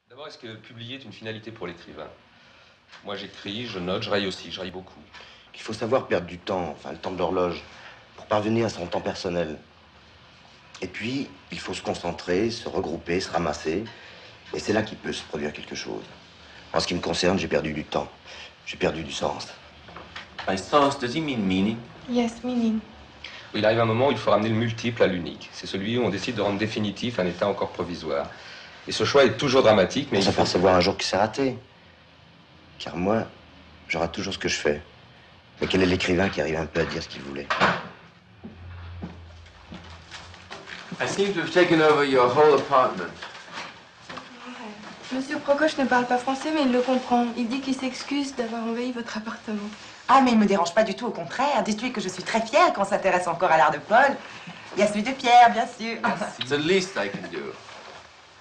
D'abord, est-ce que publier est une finalité pour l'écrivain? Moi, j'écris, je note, je raille aussi, je raille beaucoup. Il faut savoir perdre du temps, enfin le temps de l'horloge, pour parvenir à son temps personnel. Et puis, il faut se concentrer, se regrouper, se ramasser. Et c'est là qu'il peut se produire quelque chose. En ce qui me concerne, j'ai perdu du temps. J'ai perdu du sens. By sens, does he mean meaning? Yes, meaning. Il arrive un moment où il faut ramener le multiple à l'unique. C'est celui où on décide de rendre définitif un état encore provisoire. Et ce choix est toujours dramatique, mais il faut s'apercevoir un jour que c'est raté. Car moi, je rate toujours ce que je fais. Mais quel est l'écrivain qui arrive un peu à dire ce qu'il voulait? I seem to have taken over your whole apartment. Monsieur Procoche ne parle pas français, mais il le comprend. Il dit qu'il s'excuse d'avoir envahi votre appartement. Ah, mais il me dérange pas du tout, au contraire. Dites-lui que je suis très fière qu'on s'intéresse encore à l'art de Paul. Il y a celui de Pierre, bien sûr. It's the least I can do.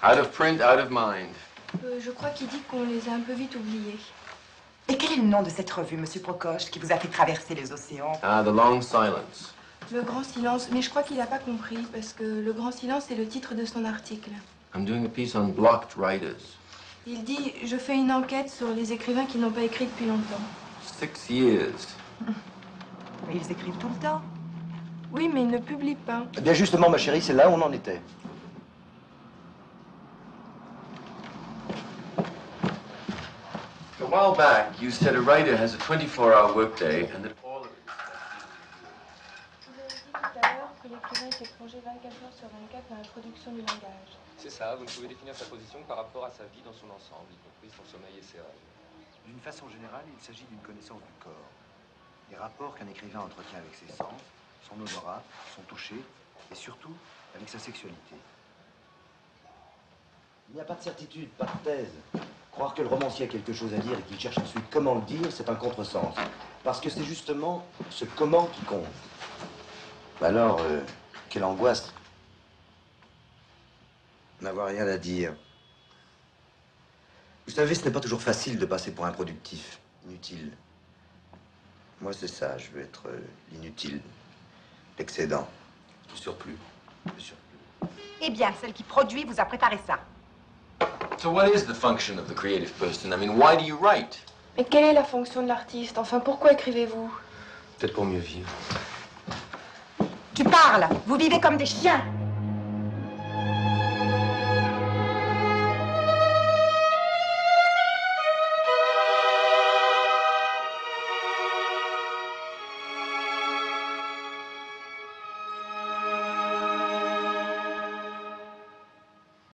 Out of print, out of mind. Je crois qu'il dit qu'on les a un peu vite oubliés. Et quel est le nom de cette revue, Monsieur Procoche, qui vous a fait traverser les océans? Ah, The Long Silence. Le Grand Silence. Mais je crois qu'il n'a pas compris, parce que Le Grand Silence est le titre de son article. I'm doing a piece on blocked writers. Il dit, je fais une enquête sur les écrivains qui n'ont pas écrit depuis longtemps. 6 years. Mais ils écrivent tout le temps. Oui, mais ils ne publient pas. Eh bien justement, ma chérie, c'est là où on en était. A while back, you said a writer has a 24-hour workday and that all of it Vous avez dit tout à l'heure que l'écrivain était plongé 24 heures sur 24 dans la production du langage. C'est ça, vous ne pouvez définir sa position par rapport à sa vie dans son ensemble, y compris son sommeil et ses rêves. D'une façon générale, il s'agit d'une connaissance du corps. Les rapports qu'un écrivain entretient avec ses sens, son odorat, son toucher, et surtout avec sa sexualité. Il n'y a pas de certitude, pas de thèse. Croire que le romancier a quelque chose à dire et qu'il cherche ensuite comment le dire, c'est un contresens. Parce que c'est justement ce comment qui compte. Alors, quelle angoisse. N'avoir rien à dire. Vous savez, ce n'est pas toujours facile de passer pour un productif, inutile. Moi, c'est ça, je veux être l'inutile, l'excédent, le surplus, le surplus. Eh bien, celle qui produit vous a préparé ça. So what is the function of the creative person? I mean, why do you write? Mais quelle est la fonction de l'artiste? Enfin, pourquoi écrivez-vous? Peut-être pour mieux vivre. Tu parles. Vous vivez comme des chiens.